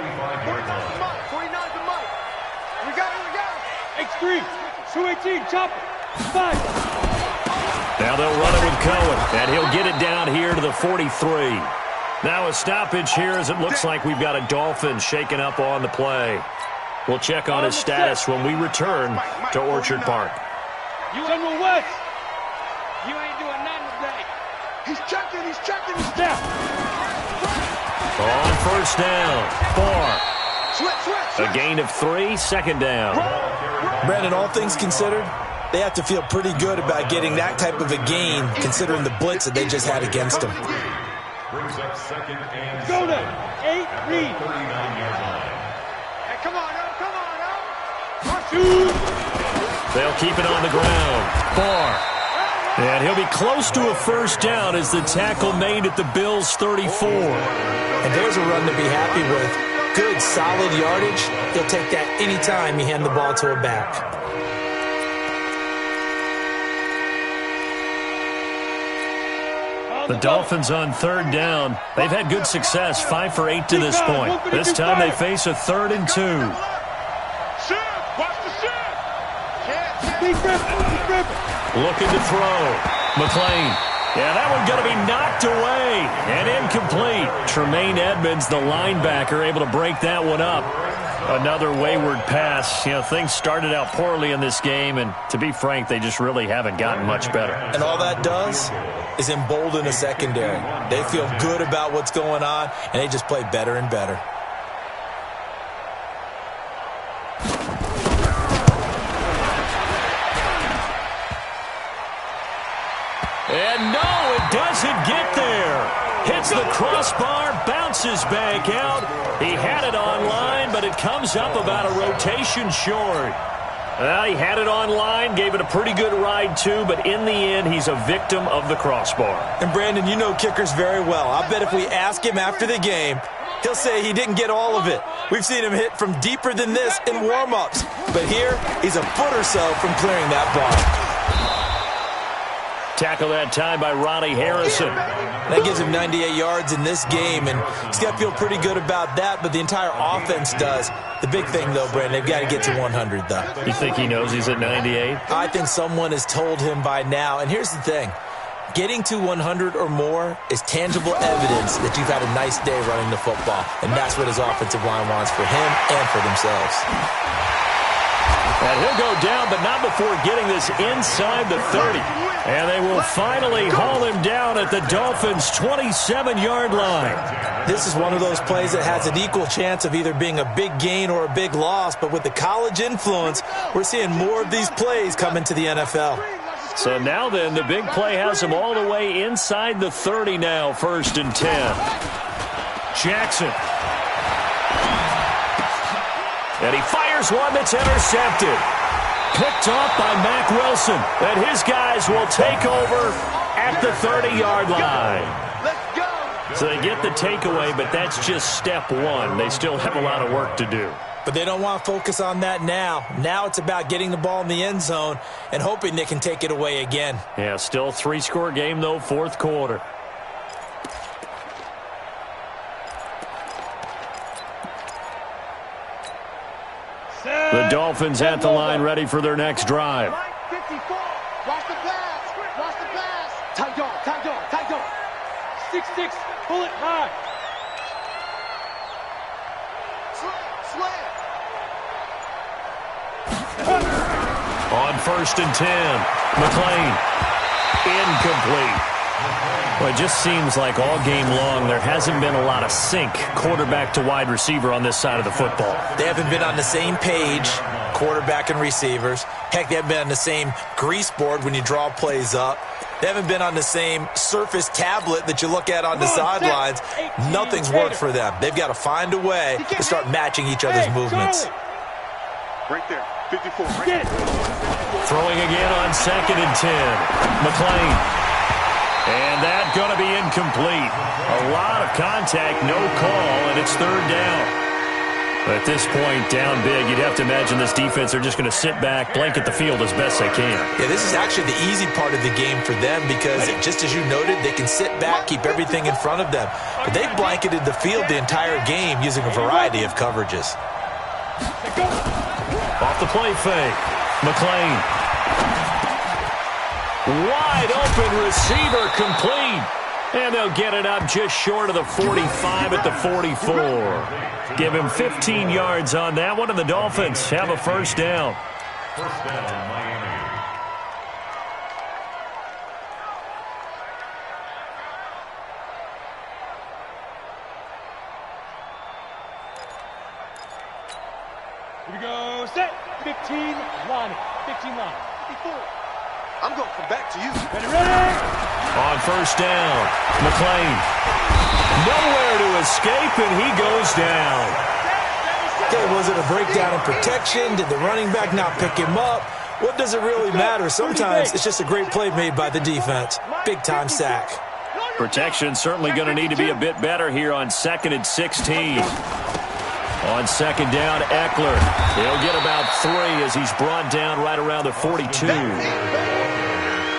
D: 49 to Mike. We got it.
B: X3. 218. Chop. 5.
A: Now they'll run it with Cohen, and he'll get it down here to the 43. Now a stoppage here as it looks like we've got a Dolphin shaking up on the play. We'll check on his status when we return to Orchard Park.
B: General West.
D: You ain't doing nothing today.
B: He's checking, he's down.
A: On first down, 4.
B: Switch.
A: A gain of 3, second down.
C: Brandon, all things considered, they have to feel pretty good about getting that type of a gain considering the blitz that they just had against them.
E: Brings up second and
B: Go there. 8, read.
E: 39-yard line.
D: Hey, come on,
B: Shoot.
A: They'll keep it on the ground. 4. And he'll be close to a first down as the tackle made at the Bills' 34.
C: And there's a run to be happy with. Good, solid yardage. He'll take that any time you hand the ball to a back.
A: The Dolphins on third down. They've had good success, 5 for 8 to this point. This time they face a 3rd and 2.
D: Watch the shift.
B: Keep gripping.
A: Looking to throw. McLean. Yeah, that one going to be knocked away and incomplete. Tremaine Edmonds, the linebacker, able to break that one up. Another wayward pass. You know, things started out poorly in this game, and to be frank, they just really haven't gotten much better.
C: And all that does is embolden a secondary. They feel good about what's going on, and they just play better and better.
A: And no, it doesn't get there. Hits the crossbar, bounces back out. He had it online, but it comes up about a rotation short. Well, he had it online, gave it a pretty good ride too, but in the end, he's a victim of the crossbar.
C: And Brandon, you know kickers very well. I bet if we ask him after the game, he'll say he didn't get all of it. We've seen him hit from deeper than this in warm-ups. But here, he's a foot or so from clearing that ball.
A: Tackle that time by Ronnie Harrison.
C: That gives him 98 yards in this game, and he's got to feel pretty good about that, but the entire offense does. The big thing, though, Brandon, they've got to get to 100, though.
A: You think he knows he's at 98?
C: I think someone has told him by now, and here's the thing. Getting to 100 or more is tangible evidence that you've had a nice day running the football, and that's what his offensive line wants for him and for themselves.
A: And he'll go down, but not before getting this inside the 30. And they will finally haul him down at the Dolphins' 27-yard line.
C: This is one of those plays that has an equal chance of either being a big gain or a big loss, but with the college influence, we're seeing more of these plays come into the NFL.
A: So now then, the big play has him all the way inside the 30 now, 1st and 10. Jackson. And he fires one that's intercepted. Picked off by Mack Wilson. And his guys will take over at the 30-yard line.
D: Let's go.
A: So they get the takeaway, but that's just step one. They still have a lot of work to do.
C: But they don't want to focus on that now. Now it's about getting the ball in the end zone and hoping they can take it away again.
A: Yeah, still 3-score game, though, 4th quarter. The Dolphins at the line, ready for their next drive.
D: 54. Watch the pass. Watch the pass.
B: Tight dog. 6-6. Pull it high.
D: Slam.
A: On 1st and 10, McLean. Incomplete. Well, it just seems like all game long there hasn't been a lot of sync quarterback to wide receiver on this side of the football.
C: They haven't been on the same page, quarterback and receivers. Heck, they haven't been on the same grease board when you draw plays up. They haven't been on the same surface tablet that you look at on the sidelines. Nothing's worked for them. They've got to find a way to start matching each other's movements.
D: Right there. 54. Right there.
A: Throwing again on 2nd and 10. McLean. And that's going to be incomplete. A lot of contact, no call, and it's 3rd down. At this point, down big, you'd have to imagine this defense are just going to sit back, blanket the field as best they can.
C: Yeah, this is actually the easy part of the game for them because, just as you noted, they can sit back, keep everything in front of them. But they've blanketed the field the entire game using a variety of coverages.
A: Off the play fake. McLean. Wide open receiver complete. And they'll get it up just short of the 45 at the 44. Give him 15 yards on that one, and the Dolphins have a first down.
E: First down, Miami.
B: Here we go. Set. 15 line. 15 line. 54.
D: I'm going to come back to you.
B: Ready.
A: On first down, McClain. Nowhere to escape, and he goes down.
C: Okay, was it a breakdown in protection? Did the running back not pick him up? What does it really matter? Sometimes it's just a great play made by the defense. Big-time sack.
A: Protection certainly going to need to be a bit better here on 2nd and 16. On second down, Eckler. He'll get about 3 as he's brought down right around the 42.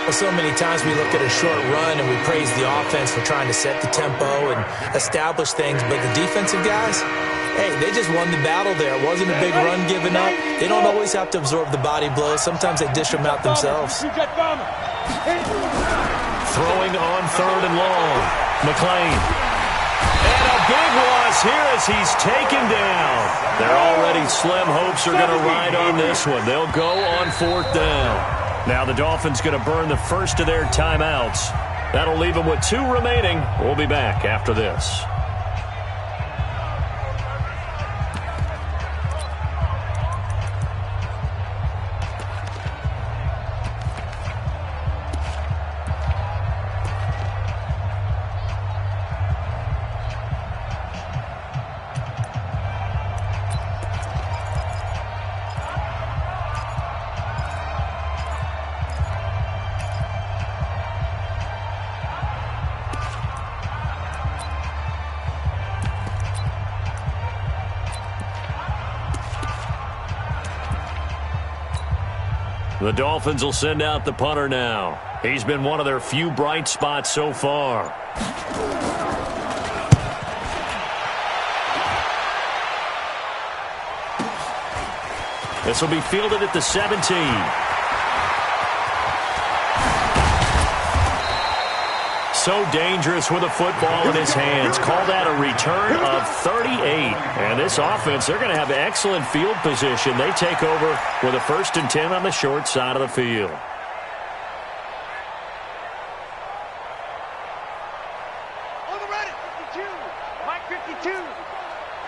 C: Well, so many times we look at a short run and we praise the offense for trying to set the tempo and establish things, but the defensive guys, hey, they just won the battle there. It wasn't a big run given up. They don't always have to absorb the body blows. Sometimes they dish them out themselves.
A: Throwing on 3rd and long. McClain. And a big loss here as he's taken down. Their already slim hopes are going to ride on this one. They'll go on 4th down. Now the Dolphins going to burn the first of their timeouts. That'll leave them with 2 remaining. We'll be back after this. The Dolphins will send out the punter now. He's been one of their few bright spots so far. This will be fielded at the 17. So dangerous with a football in his hands. Call that a return of 38. And this offense, they're going to have excellent field position. They take over with a 1st and 10 on the short side of the field.
D: On the ready. 52. Mike 52.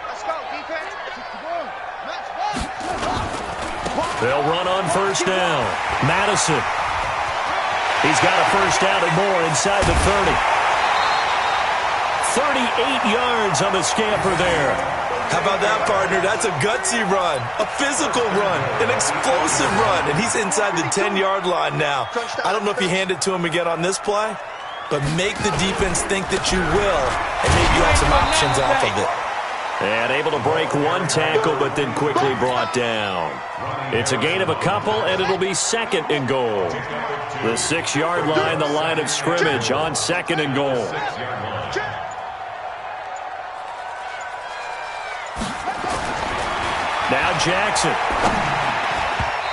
D: Let's go, defense. 61. Match ball.
A: They'll run on first down. Madison. He's got a first down and more inside the 30. 38 yards on the scamper there.
C: How about that, partner? That's a gutsy run, a physical run, an explosive run, and he's inside the 10-yard line now. I don't know if you hand it to him again on this play, but make the defense think that you will, and maybe you have some options off of it.
A: And able to break 1 tackle, but then quickly brought down. It's a gain of a couple, and it'll be 2nd and goal. The 6-yard line, the line of scrimmage on 2nd and goal. Now Jackson.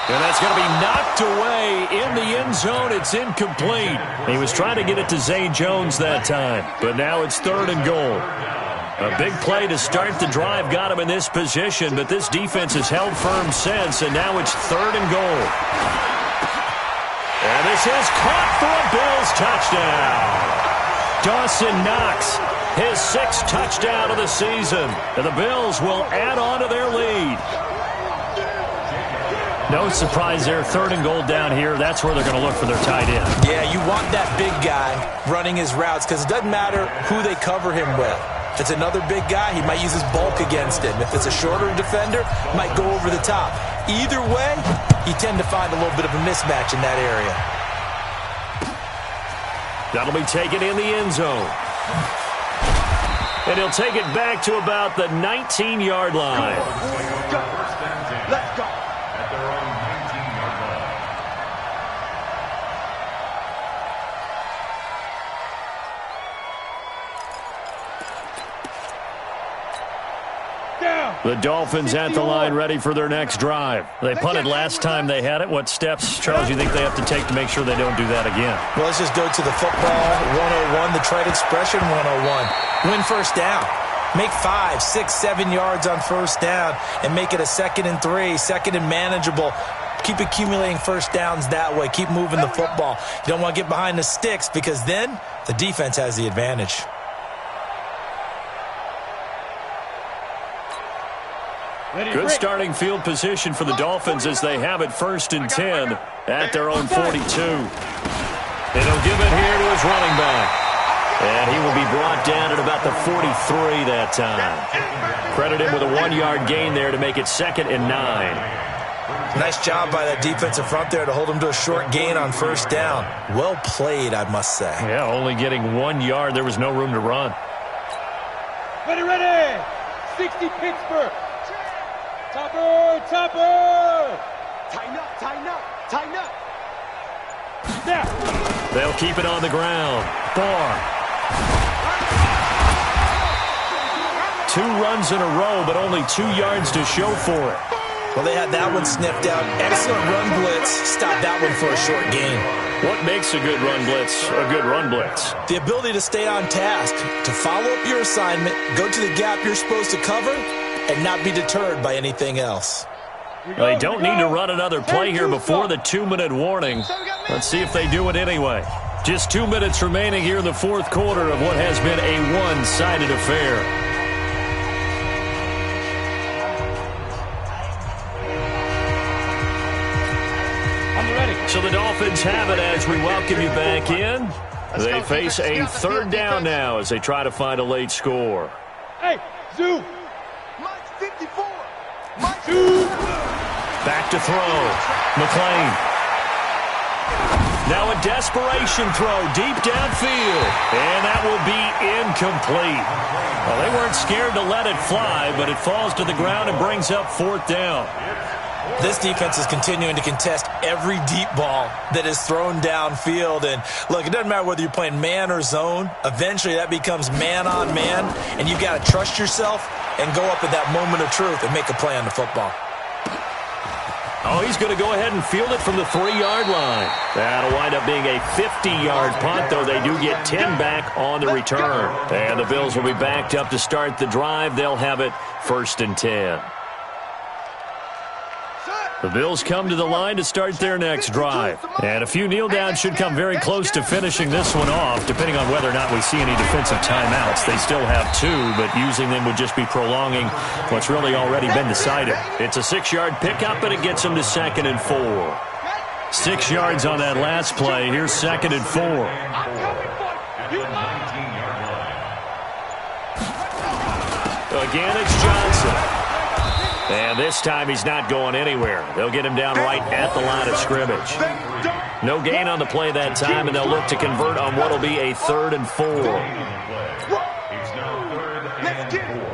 A: And that's going to be knocked away in the end zone. It's incomplete. He was trying to get it to Zay Jones that time, but now it's 3rd and goal. A big play to start the drive got him in this position, but this defense has held firm since, and now it's 3rd and goal. And this is caught for a Bills touchdown. Dawson Knox, his 6th touchdown of the season. And the Bills will add on to their lead. No surprise there, 3rd and goal down here. That's where they're going to look for their tight end.
C: Yeah, you want that big guy running his routes because it doesn't matter who they cover him with. If it's another big guy, he might use his bulk against him. If it's a shorter defender, might go over the top. Either way, you tend to find a little bit of a mismatch in that area.
A: That'll be taken in the end zone. And he'll take it back to about the 19-yard line.
D: Let's go.
E: At their own 19-yard line.
B: Down.
A: The Dolphins at the line ready for their next drive. They punted last time they had it. What steps, Charles, you think they have to take to make sure they don't do that again?
C: Well, let's just go to the football 101, the trade expression 101. Win first down. Make 5, 6, 7 yards on first down and make it a 2nd and 3, 2nd and manageable. Keep accumulating first downs that way. Keep moving the football. You don't want to get behind the sticks because then the defense has the advantage.
A: Good starting field position for the Dolphins as they have it 1st and 10 at their own 42. And he'll give it here to his running back. And he will be brought down at about the 43 that time. Credit him with a 1-yard gain there to make it 2nd and 9.
C: Nice job by that defensive front there to hold him to a short gain on first down. Well played, I must say.
A: Yeah, only getting 1 yard. There was no room to run.
B: Ready. 60 Pittsburgh. Topper. Tighten up. Now.
A: They'll keep it on the ground. Barr. 2 runs in a row, but only 2 yards to show for it.
C: Well, they had that one sniffed out. Excellent run blitz. Stop that one for a short gain.
A: What makes a good run blitz a good run blitz?
C: The ability to stay on task, to follow up your assignment, go to the gap you're supposed to cover, and not be deterred by anything else.
A: They don't need to run another play here before the 2-minute warning. Let's see if they do it anyway. Just 2 minutes remaining here in the 4th quarter of what has been a one-sided affair. So the Dolphins have it as we welcome you back in. They face a 3rd down now as they try to find a late score.
B: Hey, Zoo.
D: Mike 54.
B: Zoo.
A: Back to throw. McLean. Now a desperation throw deep downfield. And that will be incomplete. Well, they weren't scared to let it fly, but it falls to the ground and brings up 4th down.
C: This defense is continuing to contest every deep ball that is thrown downfield. And, look, it doesn't matter whether you're playing man or zone. Eventually that becomes man-on-man, and you've got to trust yourself and go up at that moment of truth and make a play on the football.
A: Oh, he's going to go ahead and field it from the 3-yard line. That'll wind up being a 50-yard punt, though they do get 10 back on the return. And the Bills will be backed up to start the drive. They'll have it 1st and 10. The Bills come to the line to start their next drive. And a few kneel downs should come very close to finishing this one off, depending on whether or not we see any defensive timeouts. They still have 2, but using them would just be prolonging what's really already been decided. It's a 6-yard pickup, and it gets them to 2nd and 4. 6 yards on that last play. Here's 2nd and 4. Again, it's Johnson. And this time he's not going anywhere. They'll get him down right at the line of scrimmage. No gain on the play that time, and they'll look to convert on what will be a 3rd and 4.
E: It's now 3rd and 4.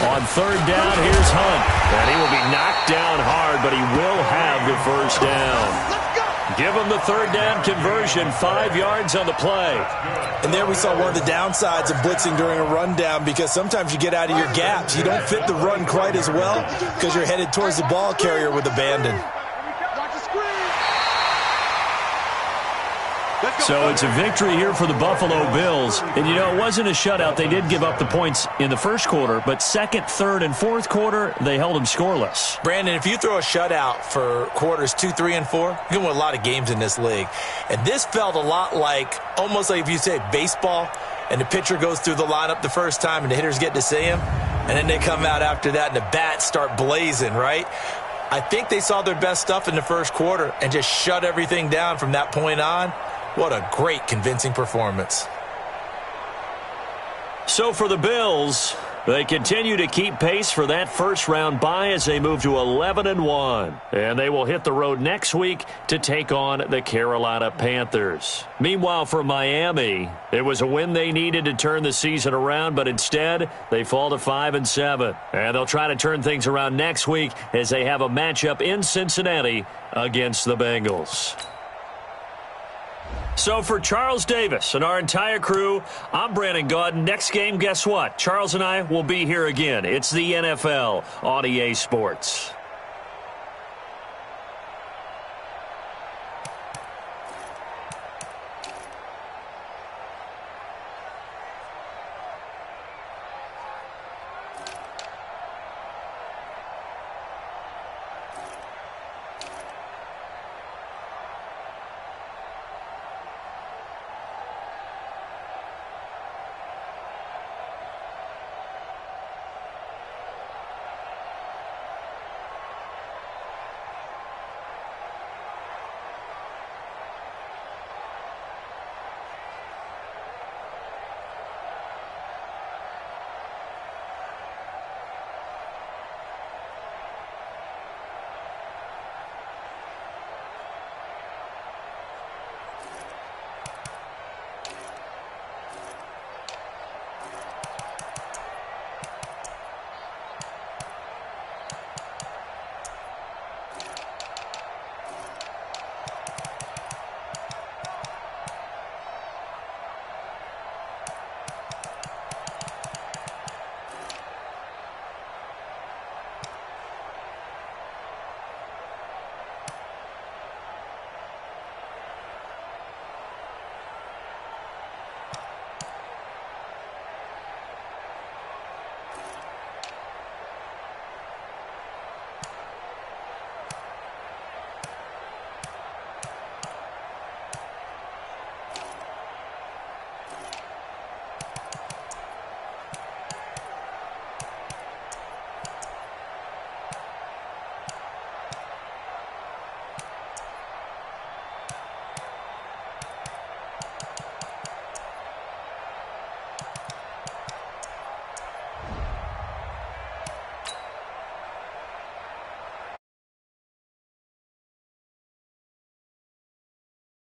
A: On 3rd down, here's Hunt. And he will be knocked down hard, but he will have the 1st down. Give him the 3rd down conversion, 5 yards on the play.
C: And there we saw one of the downsides of blitzing during a rundown, because sometimes you get out of your gaps. You don't fit the run quite as well because you're headed towards the ball carrier with abandon.
A: So it's a victory here for the Buffalo Bills. And, you know, it wasn't a shutout. They did give up the points in the 1st quarter, but 2nd, 3rd, and 4th quarter, they held them scoreless.
C: Brandon, if you throw a shutout for quarters 2, 3, and 4, you're going to win a lot of games in this league. And this felt a lot like, almost like if you say baseball, and the pitcher goes through the lineup the first time and the hitters get to see him, and then they come out after that and the bats start blazing, right? I think they saw their best stuff in the 1st quarter and just shut everything down from that point on. What a great, convincing performance.
A: So for the Bills, they continue to keep pace for that 1st-round bye as they move to 11-1. And they will hit the road next week to take on the Carolina Panthers. Meanwhile, for Miami, it was a win they needed to turn the season around, but instead, they fall to 5-7. And they'll try to turn things around next week as they have a matchup in Cincinnati against the Bengals. So for Charles Davis and our entire crew, I'm Brandon Gaudin. Next game, guess what? Charles and I will be here again. It's the NFL on EA Sports.